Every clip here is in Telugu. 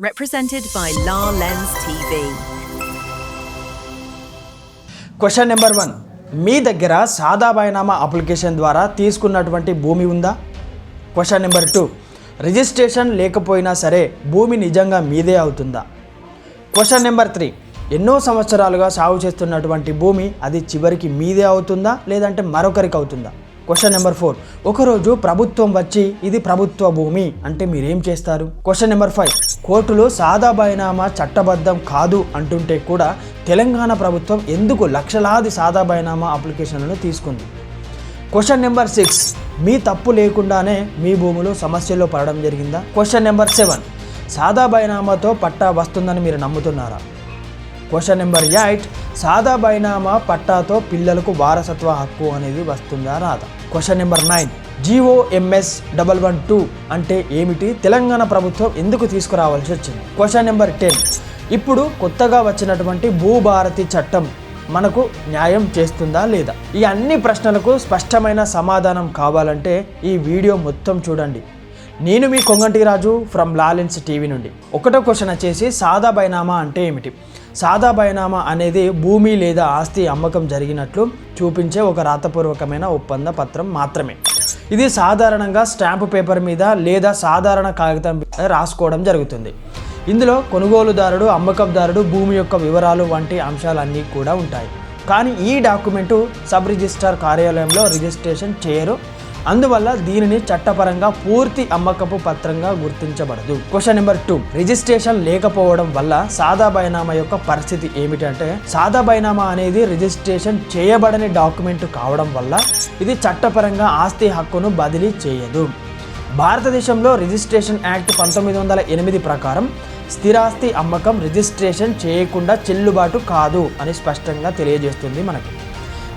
Represented by La Lens TV. Question number 1. మీ దగ్గర సాదా బైనామా అప్లికేషన్ ద్వారా తీసుకున్నటువంటి భూమి ఉందా? Question number 2. రిజిస్ట్రేషన్ లేకపోయినా సరే భూమి నిజంగా మీదే అవుతుందా? Question number 3. ఎన్నో సంవత్సరాలుగా సాగు చేస్తున్నటువంటి భూమి అది చివరికి మీదే అవుతుందా లేదంటే మరొకరికి అవుతుందా? Question number 4. ఒకరోజు ప్రభుత్వం వచ్చి ఇది ప్రభుత్వ భూమి అంటే మీరేం చేస్తారు? Question number 5. కోర్టులో సాదా బైనామా చట్టబద్ధం కాదు అంటుంటే కూడా తెలంగాణ ప్రభుత్వం ఎందుకు లక్షలాది సాదా బైనామా అప్లికేషన్లను తీసుకుంది? Question number 6. మీ తప్పు లేకుండానే మీ భూములు సమస్యల్లో పడడం జరిగిందా? Question number 7. సాదా బైనామాతో పట్టా వస్తుందని మీరు నమ్ముతున్నారా? Question number 8. సాదా బైనామా పట్టాతో పిల్లలకు వారసత్వ హక్కు అనేది వస్తుందా రాదా? Question number 9. GOMS 112 అంటే ఏమిటి? తెలంగాణ ప్రభుత్వం ఎందుకు తీసుకురావాల్సి వచ్చింది? Question number 10. ఇప్పుడు కొత్తగా వచ్చినటువంటి భూభారతి చట్టం మనకు న్యాయం చేస్తుందా లేదా? ఈ అన్ని ప్రశ్నలకు స్పష్టమైన సమాధానం కావాలంటే ఈ వీడియో మొత్తం చూడండి. నేను మీ కొంగంటి రాజు ఫ్రమ్ లా లెన్స్ టీవీ నుండి. ఒకటో క్వశ్చన్ వచ్చేసి సాదా బైనామా అంటే ఏమిటి? సాదా బైనామా అనేది భూమి లేదా ఆస్తి అమ్మకం జరిగినట్లు చూపించే ఒక రాతపూర్వకమైన ఒప్పంద పత్రం మాత్రమే. ఇది సాధారణంగా స్టాంపు పేపర్ మీద లేదా సాధారణ కాగితం మీద రాసుకోవడం జరుగుతుంది. ఇందులో కొనుగోలుదారుడు, అమ్మకందారుడు, భూమి యొక్క వివరాలు వంటి అంశాలన్నీ కూడా ఉంటాయి. కానీ ఈ డాక్యుమెంటు సబ్ రిజిస్ట్రార్ కార్యాలయంలో రిజిస్ట్రేషన్ చేయరు. అందువల్ల దీనిని చట్టపరంగా పూర్తి అమ్మకపు పత్రంగా గుర్తించబడదు. Question number 2. రిజిస్ట్రేషన్ లేకపోవడం వల్ల సాదా బైనామా యొక్క పరిస్థితి ఏమిటంటే, సాదా బైనామా అనేది రిజిస్ట్రేషన్ చేయబడని డాక్యుమెంట్ కావడం వల్ల ఇది చట్టపరంగా ఆస్తి హక్కును బదిలీ చేయదు. భారతదేశంలో రిజిస్ట్రేషన్ యాక్ట్ 1908 ప్రకారం స్థిరాస్తి అమ్మకం రిజిస్ట్రేషన్ చేయకుండా చెల్లుబాటు కాదు అని స్పష్టంగా తెలియజేస్తుంది మనకి.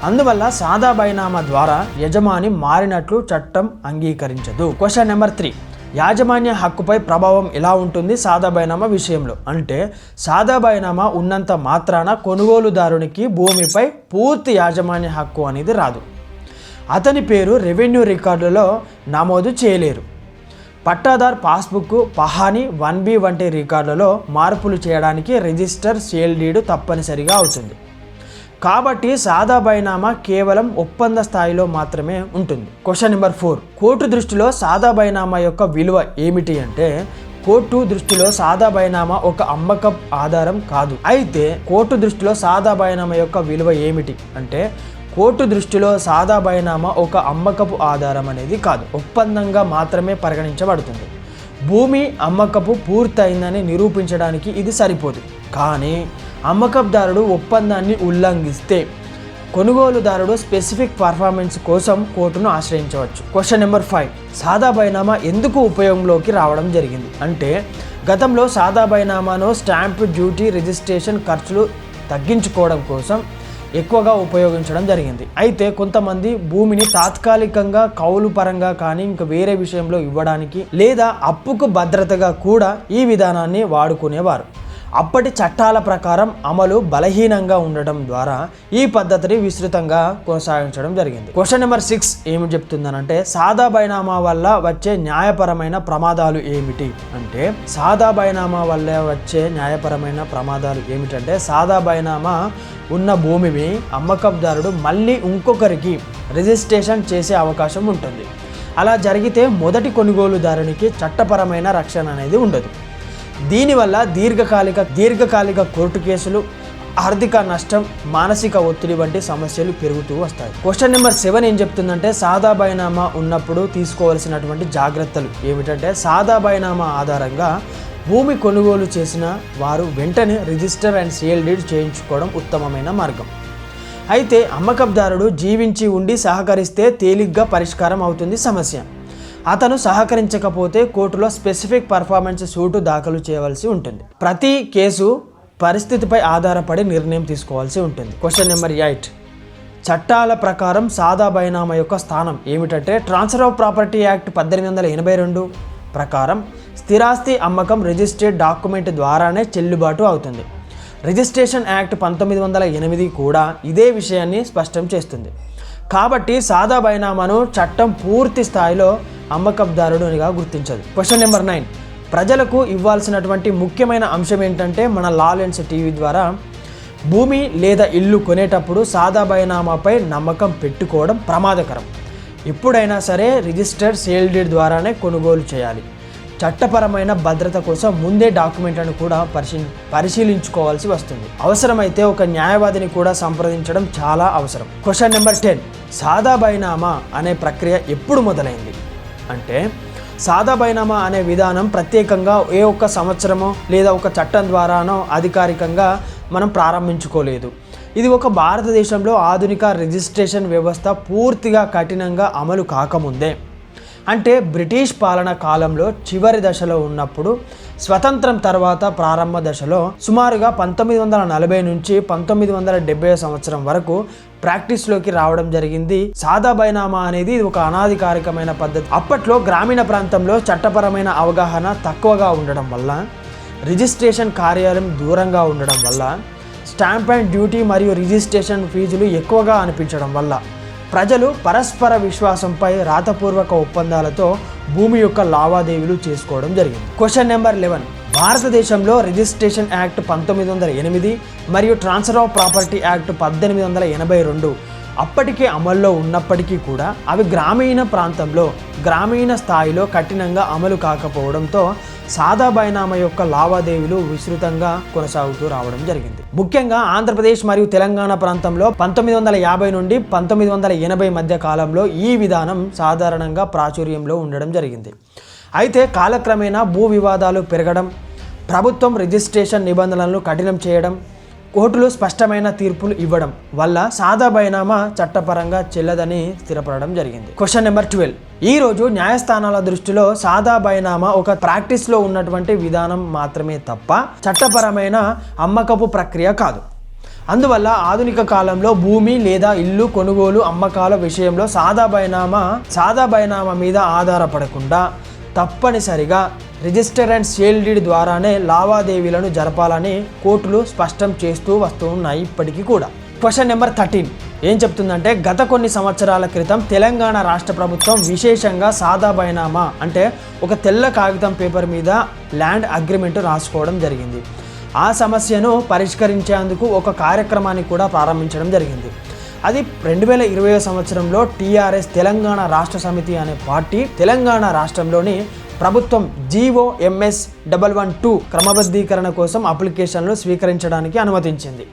అందువల్ల సాదా బైనామా ద్వారా యజమాని మారినట్లు చట్టం అంగీకరించదు. Question number 3. యాజమాన్య హక్కుపై ప్రభావం ఎలా ఉంటుంది సాదా బైనామా విషయంలో అంటే, సాదా బైనామా ఉన్నంత మాత్రాన కొనుగోలుదారునికి భూమిపై పూర్తి యాజమాన్య హక్కు అనేది రాదు. అతని పేరు రెవెన్యూ రికార్డులలో నమోదు చేయలేరు. పట్టాదార్ పాస్బుక్, పహానీ, 1B వంటి రికార్డులలో మార్పులు చేయడానికి రిజిస్టర్ సేల్ డీడ్ తప్పనిసరిగా అవుతుంది. కాబట్టి సాదా బైనామా కేవలం ఒప్పంద స్థాయిలో మాత్రమే ఉంటుంది. Question number 4. కోర్టు దృష్టిలో సాదా బైనామా యొక్క విలువ ఏమిటి అంటే, కోర్టు దృష్టిలో సాదా బైనామా ఒక అమ్మకం ఆధారం కాదు. అయితే కోర్టు దృష్టిలో సాదా బైనామా యొక్క విలువ ఏమిటి అంటే, కోర్టు దృష్టిలో సాదా బైనామా ఒక అమ్మకపు ఆధారం అనేది కాదు, ఒప్పందంగా మాత్రమే పరిగణించబడుతుంది. భూమి అమ్మకపు పూర్తయిందని నిరూపించడానికి ఇది సరిపోదు. కానీ అమ్మకందారుడు ఒప్పందాన్ని ఉల్లంఘిస్తే కొనుగోలుదారుడు స్పెసిఫిక్ పర్ఫార్మెన్స్ కోసం కోర్టును ఆశ్రయించవచ్చు. Question number 5. సాదా బైనామా ఎందుకు ఉపయోగంలోకి రావడం జరిగింది అంటే, గతంలో సాదా బైనామాను స్టాంప్ డ్యూటీ, రిజిస్ట్రేషన్ ఖర్చులు తగ్గించుకోవడం కోసం ఎక్కువగా ఉపయోగించడం జరిగింది. అయితే కొంతమంది భూమిని తాత్కాలికంగా కౌలు పరంగా కానీ ఇంకా వేరే విషయంలో ఇవ్వడానికి లేదా అప్పుకు భద్రతగా కూడా ఈ విధానాన్ని వాడుకునేవారు. అప్పటి చట్టాల ప్రకారం అమలు బలహీనంగా ఉండటం ద్వారా ఈ పద్ధతిని విస్తృతంగా కొనసాగించడం జరిగింది. క్వశ్చన్ నెంబర్ 6 ఏమి చెప్తుందనంటే, సాదా బైనామా వల్ల వచ్చే న్యాయపరమైన ప్రమాదాలు ఏమిటి అంటే, సాదా బైనామా వల్ల వచ్చే న్యాయపరమైన ప్రమాదాలు ఏమిటంటే, సాదా బైనామా ఉన్న భూమిని అమ్మకందారుడు మళ్ళీ ఇంకొకరికి రిజిస్ట్రేషన్ చేసే అవకాశం ఉంటుంది. అలా జరిగితే మొదటి కొనుగోలుదారునికి చట్టపరమైన రక్షణ అనేది ఉండదు. దీనివల్ల దీర్ఘకాలిక కోర్టు కేసులు, ఆర్థిక నష్టం, మానసిక ఒత్తిడి వంటి సమస్యలు పెరుగుతూ వస్తాయి. క్వశ్చన్ నెంబర్ 7 ఏం చెప్తుందంటే, సాదా బైనామా ఉన్నప్పుడు తీసుకోవాల్సినటువంటి జాగ్రత్తలు ఏమిటంటే, సాదా బైనామా ఆధారంగా భూమి కొనుగోలు చేసిన వారు వెంటనే రిజిస్టర్ అండ్ సేల్ డీడ్ చేయించుకోవడం ఉత్తమమైన మార్గం. అయితే అమ్మకందారుడు జీవించి ఉండి సహకరిస్తే తేలిగ్గా పరిష్కారం అవుతుంది సమస్య. అతను సహకరించకపోతే కోర్టులో స్పెసిఫిక్ పర్ఫార్మెన్స్ సూటు దాఖలు చేయవలసి ఉంటుంది. ప్రతి కేసు పరిస్థితిపై ఆధారపడి నిర్ణయం తీసుకోవాల్సి ఉంటుంది. Question number 8. చట్టాల ప్రకారం సాదా బైనామా యొక్క స్థానం ఏమిటంటే, ట్రాన్స్ఫర్ ఆఫ్ ప్రాపర్టీ యాక్ట్ 1882 ప్రకారం స్థిరాస్తి అమ్మకం రిజిస్టర్డ్ డాక్యుమెంట్ ద్వారానే చెల్లుబాటు అవుతుంది. రిజిస్ట్రేషన్ యాక్ట్ 1908 కూడా ఇదే విషయాన్ని స్పష్టం చేస్తుంది. కాబట్టి సాదా బైనామాను చట్టం పూర్తి స్థాయిలో అమ్మకందారుడునిగా గుర్తించదు. Question number 9. ప్రజలకు ఇవ్వాల్సినటువంటి ముఖ్యమైన అంశం ఏంటంటే మన లా లెన్స్ టీవీ ద్వారా భూమి లేదా ఇల్లు కొనేటప్పుడు సాదా బైనామాపై నమ్మకం పెట్టుకోవడం ప్రమాదకరం. ఎప్పుడైనా సరే రిజిస్టర్డ్ సేల్ డీడ్ ద్వారానే కొనుగోలు చేయాలి. చట్టపరమైన భద్రత కోసం ముందే డాక్యుమెంట్లను కూడా పరిశీలించుకోవాల్సి వస్తుంది. అవసరమైతే ఒక న్యాయవాదిని కూడా సంప్రదించడం చాలా అవసరం. క్వశ్చన్ నెంబర్ 10, సాదా బైనామా అనే ప్రక్రియ ఎప్పుడు మొదలైంది అంటే సాదా బైనామా అనే విధానం ప్రత్యేకంగా ఏ ఒక్క సంవత్సరమో లేదా ఒక చట్టం ద్వారానో అధికారికంగా మనం ప్రారంభించుకోలేదు. ఇది ఒక భారతదేశంలో ఆధునిక రిజిస్ట్రేషన్ వ్యవస్థ పూర్తిగా కఠినంగా అమలు కాకముందే, అంటే బ్రిటిష్ పాలన కాలంలో చివరి దశలో ఉన్నప్పుడు, స్వతంత్రం తర్వాత ప్రారంభ దశలో సుమారుగా 1940 నుంచి 1970 సంవత్సరం వరకు ప్రాక్టీస్లోకి రావడం జరిగింది. సాదా బైనామా అనేది ఒక అనాధికారికమైన పద్ధతి. అప్పట్లో గ్రామీణ ప్రాంతంలో చట్టపరమైన అవగాహన తక్కువగా ఉండడం వల్ల, రిజిస్ట్రేషన్ కార్యాలయం దూరంగా ఉండడం వల్ల, స్టాంప్ అండ్ డ్యూటీ మరియు రిజిస్ట్రేషన్ ఫీజులు ఎక్కువగా అనిపించడం వల్ల ప్రజలు పరస్పర విశ్వాసంపై రాతపూర్వక ఒప్పందాలతో భూమి యొక్క లావాదేవీలు చేసుకోవడం జరిగింది. క్వశ్చన్ నెంబర్ 11, భారతదేశంలో రిజిస్ట్రేషన్ యాక్ట్ 1908 మరియు ట్రాన్స్ఫర్ ఆఫ్ ప్రాపర్టీ యాక్ట్ 1882 అప్పటికే అమల్లో ఉన్నప్పటికీ కూడా అవి గ్రామీణ ప్రాంతంలో గ్రామీణ స్థాయిలో కఠినంగా అమలు కాకపోవడంతో సాదా బైనామా యొక్క లావాదేవీలు విస్తృతంగా కొనసాగుతూ రావడం జరిగింది. ముఖ్యంగా ఆంధ్రప్రదేశ్ మరియు తెలంగాణ ప్రాంతంలో 1950 నుండి 1980 మధ్య కాలంలో ఈ విధానం సాధారణంగా ప్రాచుర్యంలో ఉండడం జరిగింది. అయితే కాలక్రమేణా భూ వివాదాలు పెరగడం, ప్రభుత్వం రిజిస్ట్రేషన్ నిబంధనలను కఠినం చేయడం, కోర్టులు స్పష్టమైన తీర్పులు ఇవ్వడం వల్ల సాదా బైనామా చట్టపరంగా చెల్లదని స్థిరపడడం జరిగింది. క్వశ్చన్ నెంబర్ 12, ఈరోజు న్యాయస్థానాల దృష్టిలో సాదా బైనామా ఒక ప్రాక్టీస్లో ఉన్నటువంటి విధానం మాత్రమే తప్ప చట్టపరమైన అమ్మకపు ప్రక్రియ కాదు. అందువల్ల ఆధునిక కాలంలో భూమి లేదా ఇల్లు కొనుగోలు అమ్మకాల విషయంలో సాదా బైనామా మీద ఆధారపడకుండా తప్పనిసరిగా రిజిస్టర్ అండ్ సేల్ డీడ్ ద్వారానే లావాదేవీలను జరపాలని కోర్టులు స్పష్టం చేస్తూ వస్తున్నాయి ఇప్పటికీ కూడా. క్వశ్చన్ నెంబర్ 13 ఏం చెప్తుందంటే గత కొన్ని సంవత్సరాల క్రితం తెలంగాణ రాష్ట్ర ప్రభుత్వం విశేషంగా సాదా బైనామా అంటే ఒక తెల్ల కాగితం పేపర్ మీద ల్యాండ్ అగ్రిమెంట్ రాసుకోవడం జరిగింది. ఆ సమస్యను పరిష్కరించేందుకు ఒక కార్యక్రమాన్ని కూడా ప్రారంభించడం జరిగింది. అది 2020 సంవత్సరంలో టీఆర్ఎస్ తెలంగాణ రాష్ట్ర సమితి అనే పార్టీ తెలంగాణ రాష్ట్రంలోని ప్రభుత్వం GOMS 112 క్రమబద్ధీకరణ కోసం అప్లికేషన్లు స్వీకరించడానికి అనుమతించింది.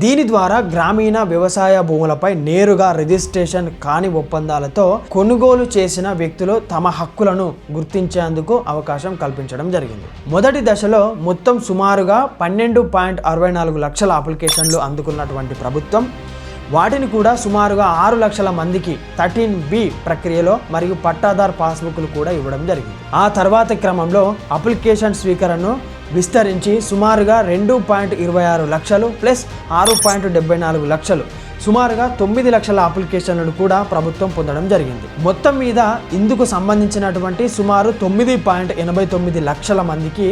దీని ద్వారా గ్రామీణ వ్యవసాయ భూములపై నేరుగా రిజిస్ట్రేషన్ కాని ఒప్పందాలతో కొనుగోలు చేసిన వ్యక్తులు తమ హక్కులను గుర్తించేందుకు అవకాశం కల్పించడం జరిగింది. మొదటి దశలో మొత్తం సుమారుగా 12.64 లక్షల అప్లికేషన్లు అందుకున్నటువంటి ప్రభుత్వం వాటిని కూడా సుమారుగా 6 లక్షల మందికి 13B ప్రక్రియలో మరియు పట్టాదార్ పాస్బుక్లు కూడా ఇవ్వడం జరిగింది. ఆ తర్వాతి క్రమంలో అప్లికేషన్ స్వీకరణను విస్తరించి సుమారుగా 2.26 లక్షలు ప్లస్ 6.74 లక్షలు సుమారుగా 9 లక్షల అప్లికేషన్లను కూడా ప్రభుత్వం పొందడం జరిగింది. మొత్తం మీద ఇందుకు సంబంధించినటువంటి సుమారు 9.89 లక్షల మందికి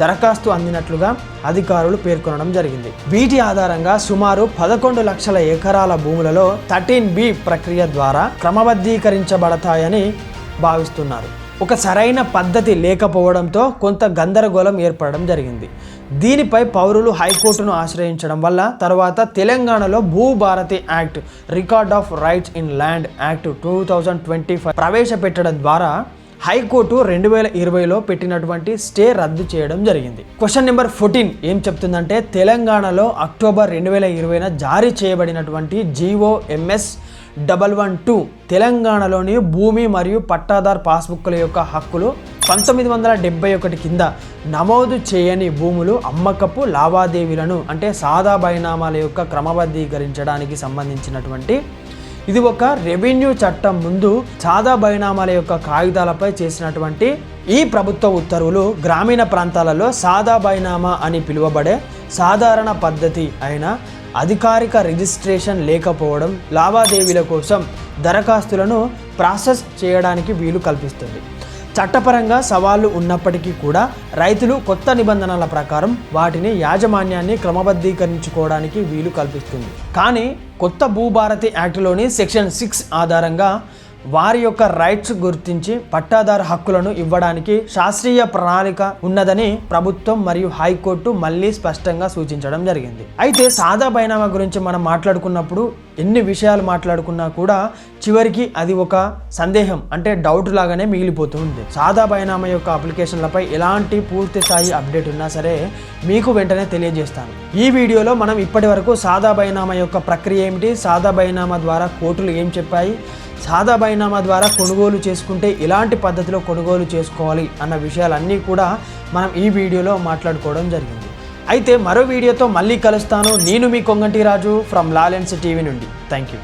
దరఖాస్తు అందినట్లుగా అధికారులు పేర్కొనడం జరిగింది. వీటి ఆధారంగా సుమారు 11 లక్షల ఎకరాల భూములలో 13B ప్రక్రియ ద్వారా క్రమబద్ధీకరించబడతాయని భావిస్తున్నారు. ఒక సరైన పద్ధతి లేకపోవడంతో కొంత గందరగోళం ఏర్పడడం జరిగింది. దీనిపై పౌరులు హైకోర్టును ఆశ్రయించడం వల్ల తర్వాత తెలంగాణలో Bhubharati act record of rights in land act 2025 ప్రవేశపెట్టడం ద్వారా హైకోర్టు 2020లో పెట్టినటువంటి స్టే రద్దు చేయడం జరిగింది. క్వశ్చన్ నెంబర్ 14 ఏం చెప్తుందంటే తెలంగాణలో అక్టోబర్ 2020 జారీ చేయబడినటువంటి GOMS 112 తెలంగాణలోని భూమి మరియు పట్టాదార్ పాస్బుక్ల యొక్క హక్కులు 1971 కింద నమోదు చేయని భూములు అమ్మకపు లావాదేవీలను అంటే సాదా బైనామాల యొక్క క్రమబద్ధీకరించడానికి సంబంధించినటువంటి ఇది ఒక రెవెన్యూ చట్టం ముందు సాదా బైనామాల యొక్క కాగితాలపై చేసినటువంటి ఈ ప్రభుత్వ ఉత్తర్వులు గ్రామీణ ప్రాంతాలలో సాదా బైనామా అని పిలువబడే సాధారణ పద్ధతి అయిన అధికారిక రిజిస్ట్రేషన్ లేకపోవడం లావాదేవీల కోసం దరఖాస్తులను ప్రాసెస్ చేయడానికి వీలు కల్పిస్తుంది. చట్టపరంగా సవాళ్లు ఉన్నప్పటికీ కూడా రైతులు కొత్త నిబంధనల ప్రకారం వాటిని యాజమాన్యాన్ని క్రమబద్ధీకరించుకోవడానికి వీలు కల్పిస్తుంది. కానీ కొత్త భూభారతి యాక్ట్లోని సెక్షన్ 6 ఆధారంగా వారి యొక్క రైట్స్ గుర్తించి పట్టాదారు హక్కులను ఇవ్వడానికి శాస్త్రీయ ప్రణాళిక ఉన్నదని ప్రభుత్వం మరియు హైకోర్టు మళ్ళీ స్పష్టంగా సూచించడం జరిగింది. అయితే సాదా బైనామా గురించి మనం మాట్లాడుకున్నప్పుడు ఎన్ని విషయాలు మాట్లాడుకున్నా కూడా చివరికి అది ఒక సందేహం అంటే డౌట్ లాగానే మిగిలిపోతూ ఉంది. సాదా బైనామా యొక్క అప్లికేషన్లపై ఎలాంటి పూర్తి స్థాయి అప్డేట్ ఉన్నా సరే మీకు వెంటనే తెలియజేస్తాను. ఈ వీడియోలో మనం ఇప్పటి వరకు సాదా బైనామా యొక్క ప్రక్రియ ఏమిటి, సాదా బైనామా ద్వారా కోర్టులు ఏం చెప్పాయి, సాదా బైనామా ద్వారా కొనుగోలు చేసుకుంటే ఎలాంటి పద్ధతిలో కొనుగోలు చేసుకోవాలి అన్న విషయాలన్నీ కూడా మనం ఈ వీడియోలో మాట్లాడుకోవడం జరిగింది. అయితే మరో వీడియోతో మళ్ళీ కలుస్తాను. నేను మీ కొంగంటి రాజు ఫ్రమ్ లాలెన్స్ టీవీ నుండి. Thank you.